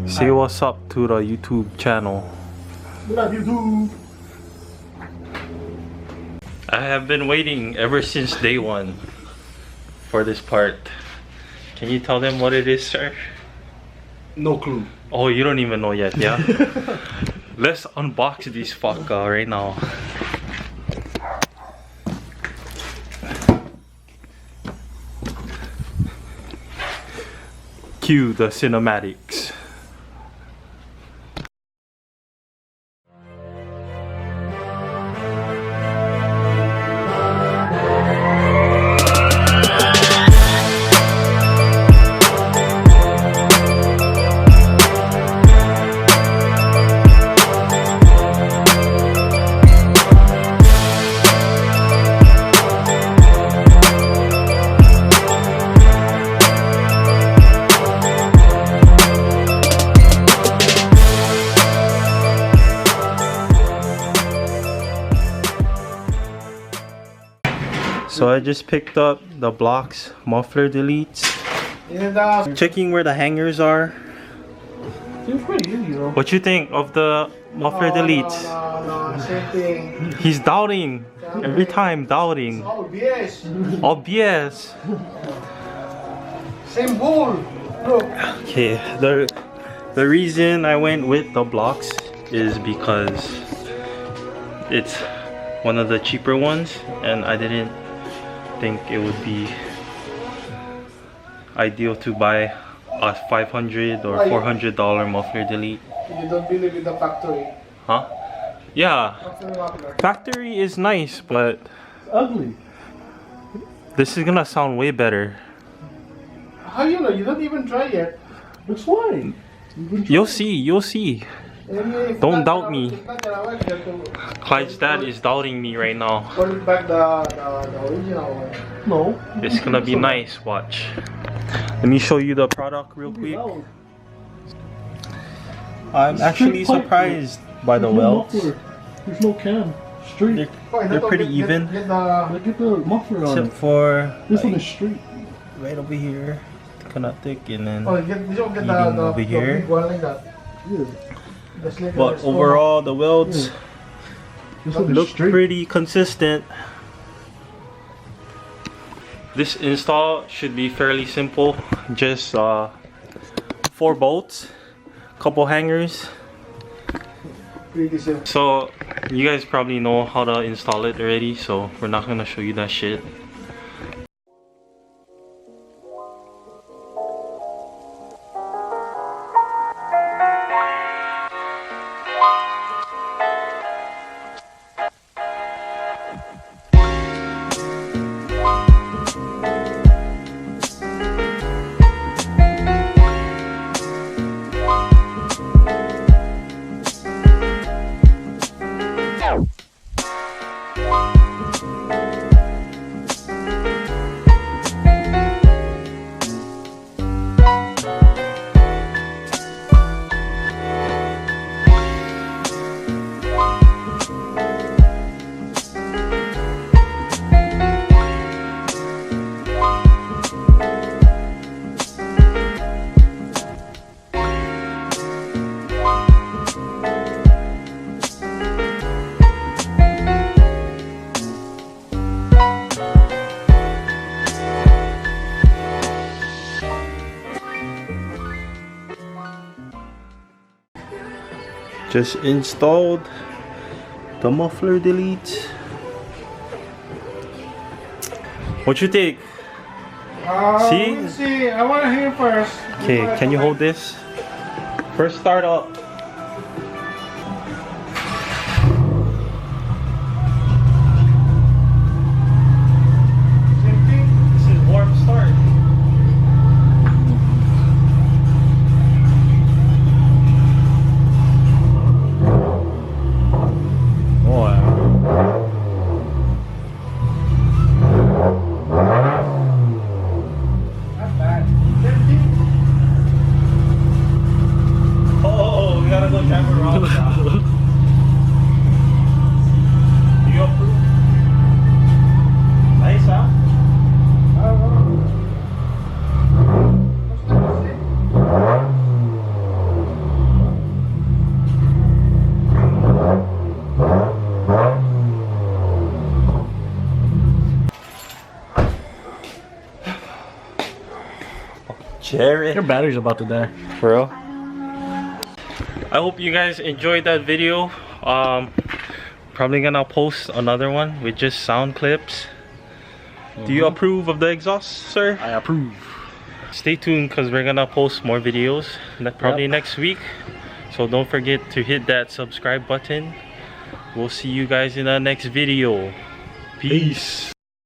Say what's up to the YouTube channel. What up, YouTube? I have been waiting ever since day one for this part. Can you tell them what it is, sir? No clue. Oh, you don't even know yet, yeah? Let's unbox this fucker right now. Cue the cinematics. So I just picked up the BLOX muffler deletes. Checking where the hangers are. Seems pretty easy though. What you think of the muffler deletes? No, same thing. He's doubting. Every time doubting. Oh, BS. Oh, BS. Same bowl. Look. Okay, the reason I went with the BLOX is because it's one of the cheaper ones, and I didn't think it would be ideal to buy a $500 or $400 muffler delete. You don't believe in the factory? Huh? Yeah, Factory muffler. factory is nice, but It's ugly. this is gonna sound way better. How you know? You don't even try yet. Looks fine. You'll see, you'll see. Don't doubt me. Clyde's dad is doubting me right now. Put it back the original one. No. It's gonna be nice, watch. Let me show you the product real quick. I'm actually surprised by the welds. There's no cam. Straight. They're pretty even. Get the muffler on. Except for This one like, is straight. right over here, kinda thick, and then Oh, you don't get over here. big one like that. Yeah. But overall, the welds look straight. pretty consistent. This install should be fairly simple. Just 4 bolts, couple hangers. Pretty simple. So you guys probably know how to install it already, so we're not gonna show you that shit. Just installed the muffler delete. What you think? See? Let's see. I want to hear first. Okay, can you hold this? First start up. Same thing. This is warm start. Not bad. Same thing. Oh, we gotta go drive around. Jared. Your battery's about to die. For real? I hope you guys enjoyed that video. Probably gonna post another one with just sound clips. Do you approve of the exhaust, sir? I approve. Stay tuned because we're gonna post more videos probably next week. So don't forget to hit that subscribe button. We'll see you guys in the next video. Peace.